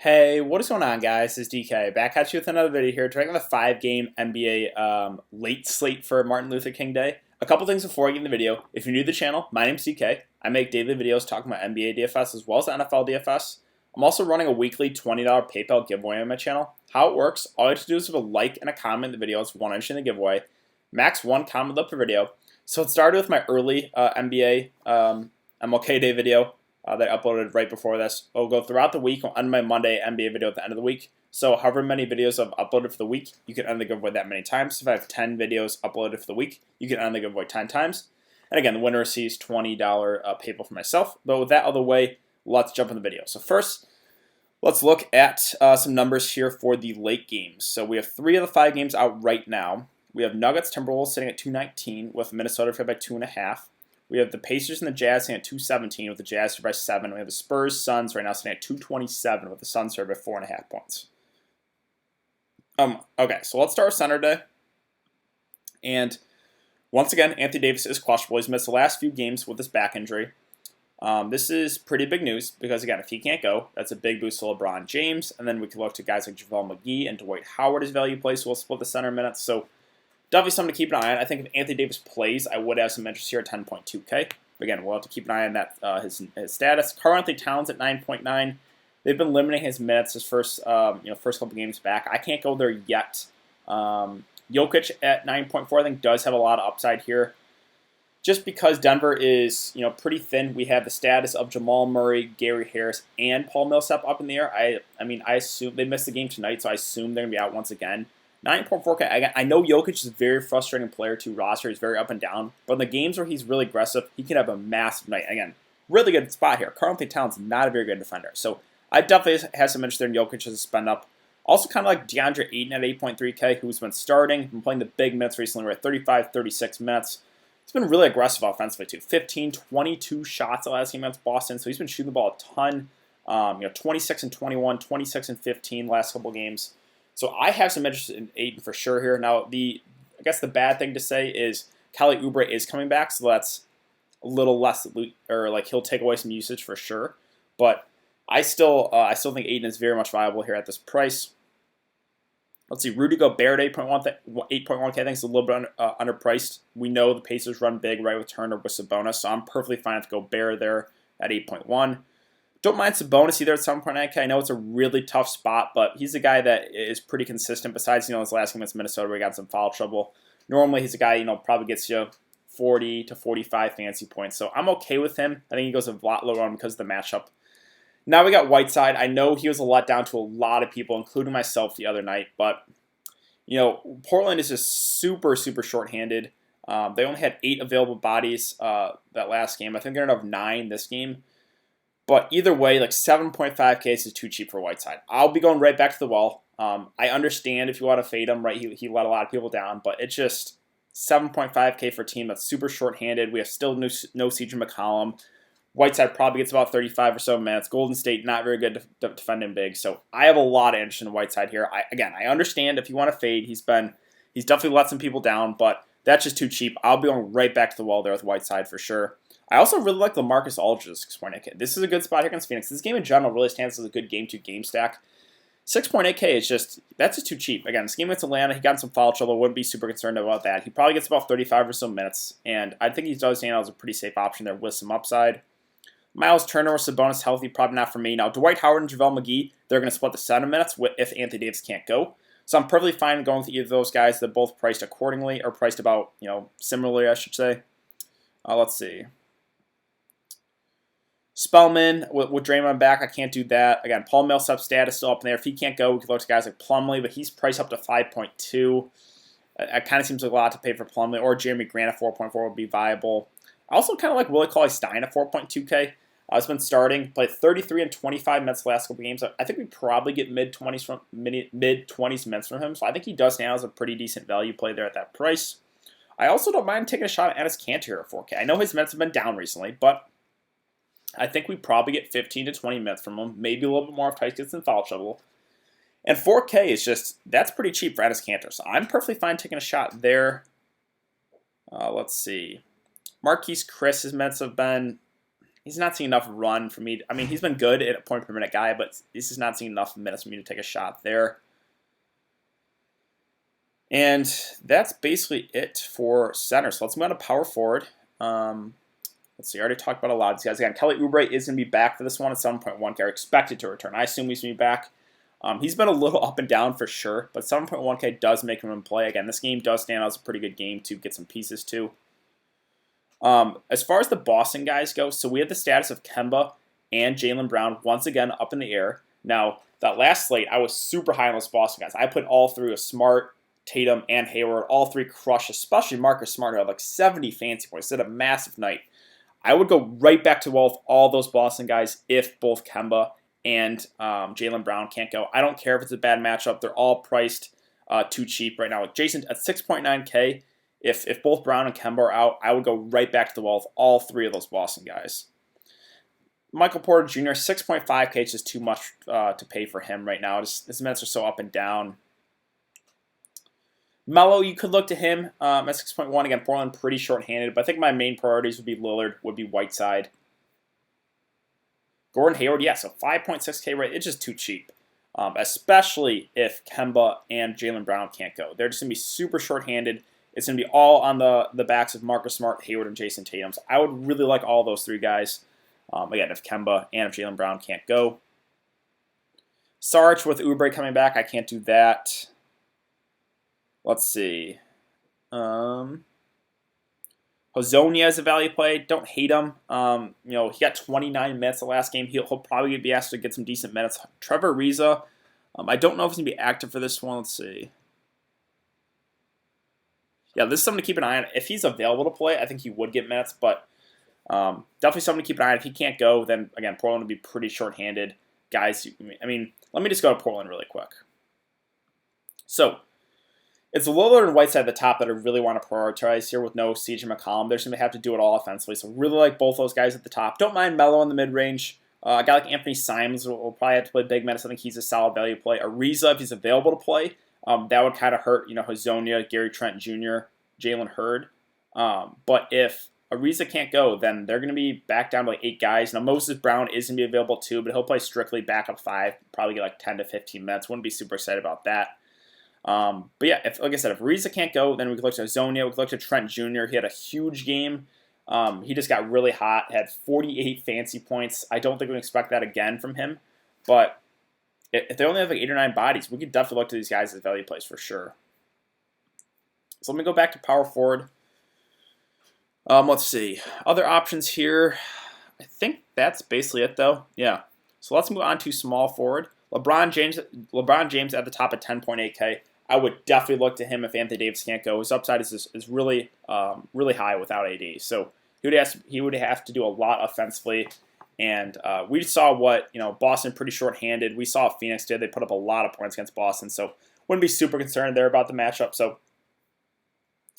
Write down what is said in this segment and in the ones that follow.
Hey, what is going on, guys? This is DK back at you with another video here, tracking the 5-game NBA late slate for Martin Luther King Day. A couple things before I get in the video. If you're new to the channel, my name's DK. I make daily videos talking about NBA DFS as well as NFL DFS. I'm also running a weekly $20 PayPal giveaway on my channel. How it works, all you have to do is leave a like and a comment in the video. It's one entry in the giveaway. Max one comment up per video. So it started with my early NBA MLK Day video. That I uploaded right before this. It'll go throughout the week. I'll end my Monday NBA video at the end of the week. So however many videos I've uploaded for the week, you can end the giveaway that many times. If I have 10 videos uploaded for the week, you can end the giveaway 10 times. And again, the winner receives $20 PayPal for myself. But with that out of the way, let's jump in the video. So first, let's look at some numbers here for the late games. So we have 3 of the 5 games out right now. We have Nuggets Timberwolves sitting at 219 with Minnesota favored by 2.5. We have the Pacers and the Jazz sitting at 217 with the Jazz favored by 7. We have the Spurs Suns right now sitting at 227 with the Suns favored by 4.5 points. Okay, so let's start with center day. And once again, Anthony Davis is questionable. He's missed the last few games with his back injury. This is pretty big news because, again, if he can't go, that's a big boost to LeBron James. And then we can look to guys like JaVale McGee and Dwight Howard as value plays, so we'll split the center minutes. So definitely something to keep an eye on. I think if Anthony Davis plays, I would have some interest here at 10.2K. Again, we'll have to keep an eye on that his status. Currently, Towns at 9.9. They've been limiting his minutes his first couple games back. I can't go there yet. Jokic at 9.4, I think, does have a lot of upside here. Just because Denver is pretty thin, we have the status of Jamal Murray, Gary Harris, and Paul Millsap up in the air. I assume they missed the game tonight, so I assume they're going to be out once again. 9.4K. I know Jokic is a very frustrating player to roster. He's very up and down. But in the games where he's really aggressive, he can have a massive night. Again, really good spot here. Currently, Towns not a very good defender. So I definitely have some interest there in Jokic as a spend up. Also kind of like DeAndre Ayton at 8.3K, who's been starting, been playing the big minutes recently. We're at 35, 36 minutes. He's been really aggressive offensively, too. 15, 22 shots the last game against Boston. So he's been shooting the ball a ton. 26 and 21, 26 and 15 last couple games. So I have some interest in Ayton for sure here. Now, I guess the bad thing to say is Kelly Oubre is coming back, so that's a little less, or like he'll take away some usage for sure. But I still think Ayton is very much viable here at this price. Let's see, Rudy Gobert at 8.1K. I think it's a little bit underpriced. We know the Pacers run big right with Turner with Sabonis, so I'm perfectly fine with Gobert there at 8.1. Don't mind Sabonis either at 7.9K. I know it's a really tough spot, but he's a guy that is pretty consistent. Besides, his last game against Minnesota where he got some foul trouble. Normally, he's a guy, probably gets you 40 to 45 fantasy points. So I'm okay with him. I think he goes a lot lower on because of the matchup. Now we got Whiteside. I know he was a letdown to a lot of people, including myself the other night. But, Portland is just super, super shorthanded. They only had 8 available bodies that last game. I think they're going to have 9 this game. But either way, like 7.5K is too cheap for Whiteside. I'll be going right back to the well. I understand if you want to fade him, right? He let a lot of people down, but it's just 7.5K for a team that's super shorthanded. We have still no CJ McCollum. Whiteside probably gets about 35 or so minutes. Golden State not very good defending big, so I have a lot of interest in Whiteside here. I understand if you want to fade, he's definitely let some people down, but that's just too cheap. I'll be going right back to the well there with Whiteside for sure. I also really like LaMarcus Aldridge's 6.8K. This is a good spot here against Phoenix. This game in general really stands as a good game-to-game stack. 6.8K is that's just too cheap. Again, this game against Atlanta, he got in some foul trouble. Wouldn't be super concerned about that. He probably gets about 35 or so minutes, and I think he does stand out as a pretty safe option there with some upside. Miles Turner or Sabonis healthy, probably not for me. Now, Dwight Howard and JaVale McGee, they're going to split the 7 minutes if Anthony Davis can't go. So I'm perfectly fine going with either of those guys. They're both priced accordingly, or priced about, similarly, I should say. Let's see. Spellman with Draymond back, I can't do that. Again, Paul Millsap's status still up in there. If he can't go, we could look to guys like Plumlee, but he's priced up to 5.2. It kind of seems like a lot to pay for Plumlee, or Jeremy Grant at 4.4 would be viable. I also kind of like Willie Cauley-Stein at 4.2K. He's been starting, played 33 and 25 minutes the last couple games. I think we probably get mid-20s minutes from him, so I think he does now as a pretty decent value play there at that price. I also don't mind taking a shot at Enes Kanter at 4K. I know his minutes have been down recently, but I think we probably get 15 to 20 minutes from him, maybe a little bit more if Tice gets in foul trouble. And 4K is that's pretty cheap for Enes Kanter, so I'm perfectly fine taking a shot there. Let's see. Marquise Chris, his minutes have been he's not seeing enough run for me. I mean, he's been good at a point per minute guy, but he's just not seeing enough minutes for me to take a shot there. And that's basically it for center. So let's move on to power forward. Let's see, I already talked about a lot of these guys. Again, Kelly Oubre is going to be back for this one at 7.1K, or expected to return. I assume he's going to be back. He's been a little up and down for sure, but 7.1K does make him in play. Again, this game does stand out as a pretty good game to get some pieces to. As far as the Boston guys go, so we have the status of Kemba and Jaylen Brown once again up in the air. Now, that last slate, I was super high on those Boston guys. I put all three of Smart, Tatum, and Hayward. All three crushed, especially Marcus Smart, who had like 70 fancy points. He had a massive night. I would go right back to the wall with all those Boston guys if both Kemba and Jaylen Brown can't go. I don't care if it's a bad matchup. They're all priced too cheap right now. Jason, at 6.9K, if both Brown and Kemba are out, I would go right back to the wall with all three of those Boston guys. Michael Porter Jr., 6.5K is just too much to pay for him right now. His minutes are so up and down. Melo, you could look to him at 6.1. Again, Portland pretty short-handed, but I think my main priorities would be Lillard, would be Whiteside. Gordon Hayward, yeah, so 5.6K rate, it's just too cheap, especially if Kemba and Jaylen Brown can't go. They're just going to be super short-handed. It's going to be all on the backs of Marcus Smart, Hayward, and Jason Tatum. So I would really like all those three guys, again, if Kemba and if Jaylen Brown can't go. Sarge with Oubre coming back, I can't do that. Let's see. Hazonia is a value play. Don't hate him. He got 29 minutes the last game. He'll probably be asked to get some decent minutes. Trevor Ariza, I don't know if he's going to be active for this one. Let's see. Yeah, this is something to keep an eye on. If he's available to play, I think he would get minutes, but definitely something to keep an eye on. If he can't go, then, again, Portland would be pretty short-handed. Guys, I mean, let me just go to Portland really quick. So, it's Lillard and Whiteside at the top that I really want to prioritize here with no CJ McCollum. They're just going to have to do it all offensively. So really like both those guys at the top. Don't mind Melo in the mid-range. A guy like Anthony Simons will probably have to play big minutes. I think he's a solid value play. Ariza, if he's available to play, that would kind of hurt, Hazonia, Gary Trent Jr., Jalen Hurd. But if Ariza can't go, then they're going to be back down to like 8 guys. Now, Moses Brown is going to be available too, but he'll play strictly backup 5, probably get like 10 to 15 minutes. Wouldn't be super excited about that. But yeah, like I said, if Ariza can't go, then we could look to Hazonia. We could look to Trent Jr. He had a huge game. He just got really hot, had 48 fancy points. I don't think we can expect that again from him. But if they only have like 8 or 9 bodies, we could definitely look to these guys as value plays for sure. So let me go back to power forward. Let's see. Other options here. I think that's basically it, though. Yeah. So let's move on to small forward. LeBron James at the top at 10.8K. I would definitely look to him if Anthony Davis can't go. His upside is really really high without AD. So he would have to do a lot offensively. And we saw what Boston pretty short-handed. We saw what Phoenix did. They put up a lot of points against Boston. So wouldn't be super concerned there about the matchup. So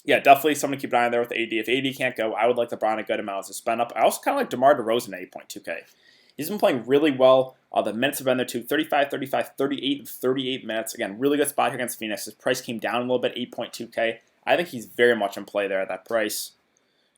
yeah, definitely something to keep an eye on there with AD. If AD can't go, I would like LeBron a good amount to spend up. I also kind of like DeMar DeRozan at 8.2K. He's been playing really well. The minutes have been there too. 35, 35, 38, and 38 minutes. Again, really good spot here against Phoenix. His price came down a little bit, 8.2K. I think he's very much in play there at that price.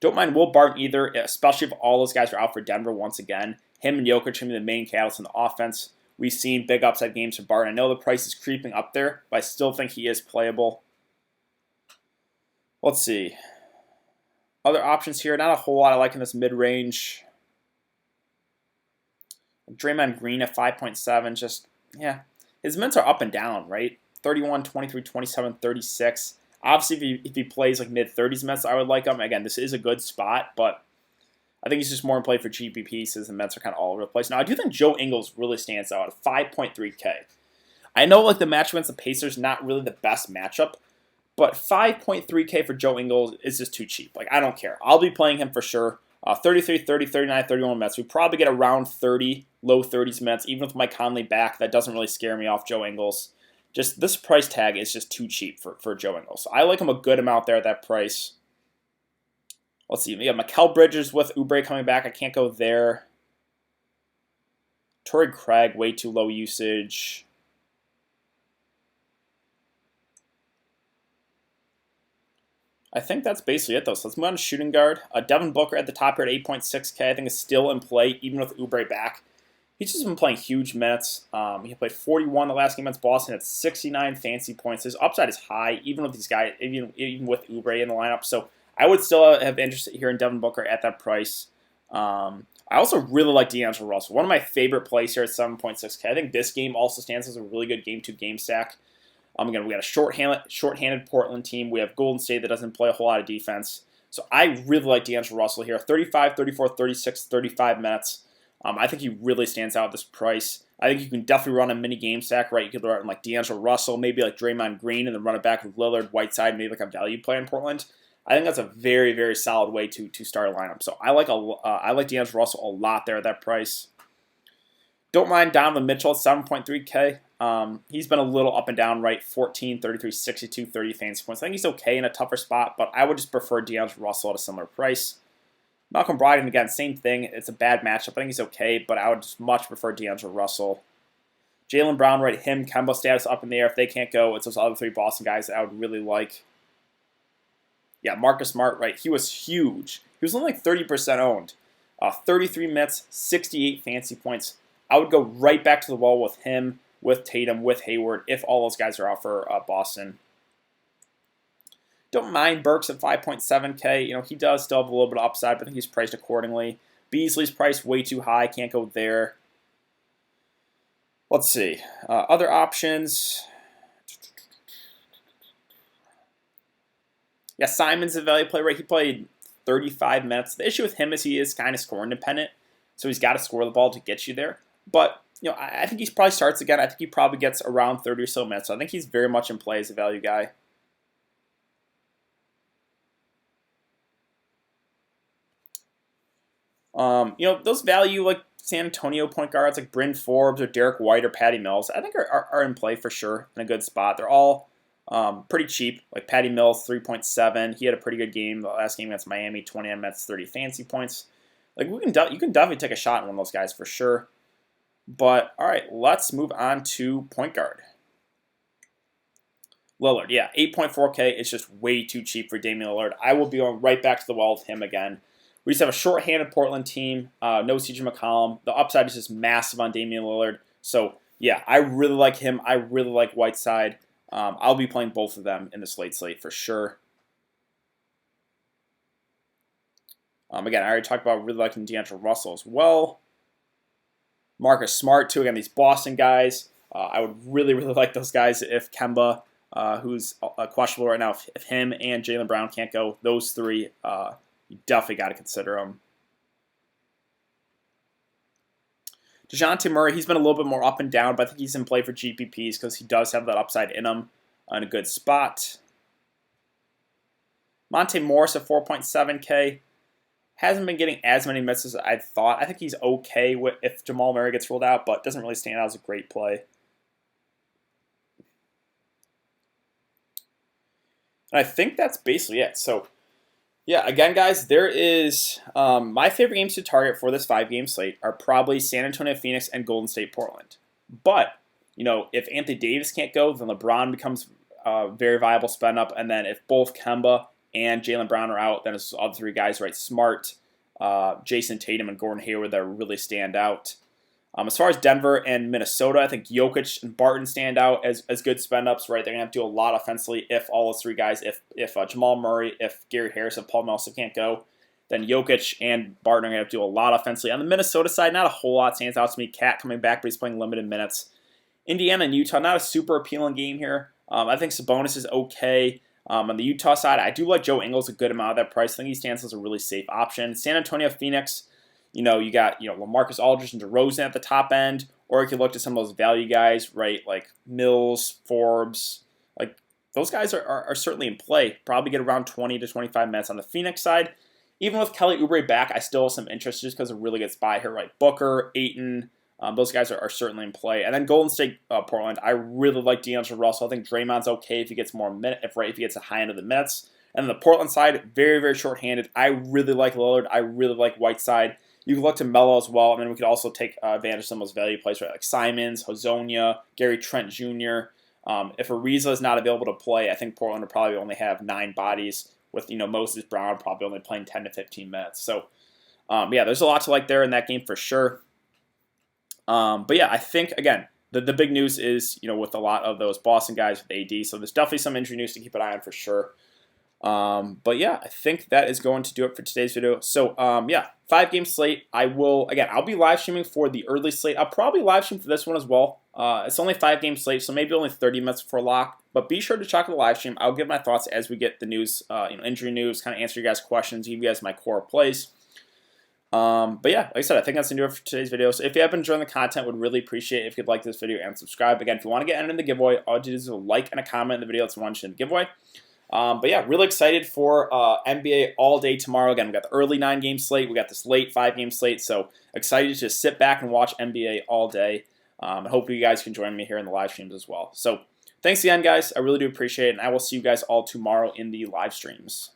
Don't mind Will Barton either, especially if all those guys are out for Denver once again. Him and Jokic can be the main catalyst in the offense. We've seen big upside games from Barton. I know the price is creeping up there, but I still think he is playable. Let's see. Other options here. Not a whole lot I like in this mid-range. Draymond Green at 5.7, just, yeah. His minutes are up and down, right? 31, 23, 27, 36. Obviously, if he plays like mid-30s minutes, I would like him. Again, this is a good spot, but I think he's just more in play for GP pieces, and minutes are kind of all over the place. Now, I do think Joe Ingles really stands out at 5.3K. I know like the match against the Pacers, not really the best matchup, but 5.3K for Joe Ingles is just too cheap. Like, I don't care. I'll be playing him for sure. 33, 30, 39, 31 minutes. We probably get around 30, low 30s minutes. Even with Mike Conley back, that doesn't really scare me off Joe Ingles. Just this price tag is just too cheap for Joe Ingles. So I like him a good amount there at that price. Let's see. We got Mikal Bridges with Oubre coming back. I can't go there. Torrey Craig, way too low usage. I think that's basically it, though. So let's move on to shooting guard. Devin Booker at the top here at 8.6K, I think is still in play, even with Oubre back. He's just been playing huge minutes. He played 41 the last game against Boston at 69 fancy points. His upside is high, even with these guys, even with Oubre in the lineup. So I would still have interest here in Devin Booker at that price. I also really like D'Angelo Russell. One of my favorite plays here at 7.6K. I think this game also stands as a really good game-to-game stack. Again, we got a shorthanded Portland team. We have Golden State that doesn't play a whole lot of defense. So I really like D'Angelo Russell here. 35, 34, 36, 35 minutes. I think he really stands out at this price. I think you can definitely run a mini game stack, right? You could run like D'Angelo Russell, maybe like Draymond Green, and then run it back with Lillard, Whiteside, maybe like a value play in Portland. I think that's a very, very solid way to start a lineup. So I like D'Angelo Russell a lot there at that price. Don't mind Donovan Mitchell at 7.3K. He's been a little up and down, right? 14, 33, 62, 30 fantasy points. I think he's okay in a tougher spot, but I would just prefer D'Angelo Russell at a similar price. Malcolm Brogdon, again, same thing. It's a bad matchup. I think he's okay, but I would just much prefer D'Angelo Russell. Jaylen Brown, right? Him, Kemba status up in the air. If they can't go, it's those other three Boston guys that I would really like. Yeah, Marcus Smart, right? He was huge. He was only like 30% owned. 33 minutes, 68 fancy points. I would go right back to the wall with him, with Tatum, with Hayward, if all those guys are out for Boston. Don't mind Burks at 5.7K. You know, he does still have a little bit of upside, but I think he's priced accordingly. Beasley's price way too high. Can't go there. Let's see. Other options. Yeah, Simon's a value play, right? He played 35 minutes. The issue with him is he is kind of scoring dependent, so he's got to score the ball to get you there. But, you know, I think he probably starts again. I think he probably gets around 30 or so minutes. So I think he's very much in play as a value guy. You know, those value like San Antonio point guards like Bryn Forbes or Derek White or Patty Mills, I think are in play for sure in a good spot. They're all pretty cheap. Like Patty Mills, 3.7. He had a pretty good game the last game against Miami, 29 minutes, 30 fancy points. Like you can definitely take a shot on one of those guys for sure. But all right, let's move on to point guard. Lillard, yeah, 8.4K. It's just way too cheap for Damian Lillard. I will be going right back to the wall with him again. We just have a short-handed Portland team. No CJ McCollum. The upside is just massive on Damian Lillard. So, yeah, I really like him. I really like Whiteside. I'll be playing both of them in the slate for sure. Again, I already talked about really liking D'Angelo Russell as well. Marcus Smart, too. Again, these Boston guys. I would really, really like those guys if Kemba, who's questionable right now, if him and Jaylen Brown can't go. Those three, you definitely got to consider them. DeJounte Murray, he's been a little bit more up and down, but I think he's in play for GPPs because he does have that upside in him in a good spot. Monte Morris at 4.7K. Hasn't been getting as many minutes as I thought. I think he's okay if Jamal Murray gets ruled out, but doesn't really stand out as a great play. And I think that's basically it. So, yeah, again, guys, there is my favorite games to target for this 5-game slate are probably San Antonio, Phoenix, and Golden State, Portland. But, you know, if Anthony Davis can't go, then LeBron becomes a very viable spend up. And then if both Kemba and Jaylen Brown are out, then it's the other three guys, right? Smart, Jason Tatum, and Gordon Hayward that really stand out. As far as Denver and Minnesota, I think Jokic and Barton stand out as good spend-ups, right? They're going to have to do a lot offensively if all those three guys, if Jamal Murray, if Gary Harris, and Paul Millsap can't go, then Jokic and Barton are going to have to do a lot offensively. On the Minnesota side, not a whole lot stands out to me. Cat coming back, but he's playing limited minutes. Indiana and Utah, not a super appealing game here. I think Sabonis is okay. On the Utah side, I do like Joe Ingles a good amount of that price. I think he stands as a really safe option. San Antonio, Phoenix, you got LaMarcus Aldridge and DeRozan at the top end, or you could look to some of those value guys, right, like Mills, Forbes. Like those guys are certainly in play. Probably get around 20 to 25 minutes on the Phoenix side. Even with Kelly Oubre back, I still have some interest just because of really good spy here, right? Booker, Ayton, those guys are certainly in play. And then Golden State, Portland, I really like D'Angelo Russell. I think Draymond's okay if he gets more if he gets a high end of the minutes. And the Portland side, very, very short-handed. I really like Lillard. I really like Whiteside. You can look to Melo as well. I mean, we could also take advantage of some of those value plays, right? Like Simons, Hazonia, Gary Trent Jr. If Ariza is not available to play, I think Portland would probably only have 9 bodies with Moses Brown probably only playing 10 to 15 minutes. So yeah, there's a lot to like there in that game for sure. But yeah, I think again the big news is with a lot of those Boston guys with AD. So there's definitely some injury news to keep an eye on for sure. But yeah, I think that is going to do it for today's video. So yeah, 5-game slate. I'll be live streaming for the early slate. I'll probably live stream for this one as well. It's only 5-game slate, so maybe only 30 minutes before lock. But be sure to check out the live stream. I'll give my thoughts as we get the news, injury news, kind of answer you guys' questions, give you guys my core plays. But yeah, like I said, I think that's going to do it for today's video. So if you have been enjoying the content, would really appreciate it if you'd like this video and subscribe. Again, if you want to get entered in the giveaway, all you do is a like and a comment in the video. That's one in the giveaway. But yeah, really excited for NBA all day tomorrow. Again, we got the early 9-game slate. We got this late 5-game slate. So excited to just sit back and watch NBA all day. And hopefully you guys can join me here in the live streams as well. So thanks again, guys. I really do appreciate it. And I will see you guys all tomorrow in the live streams.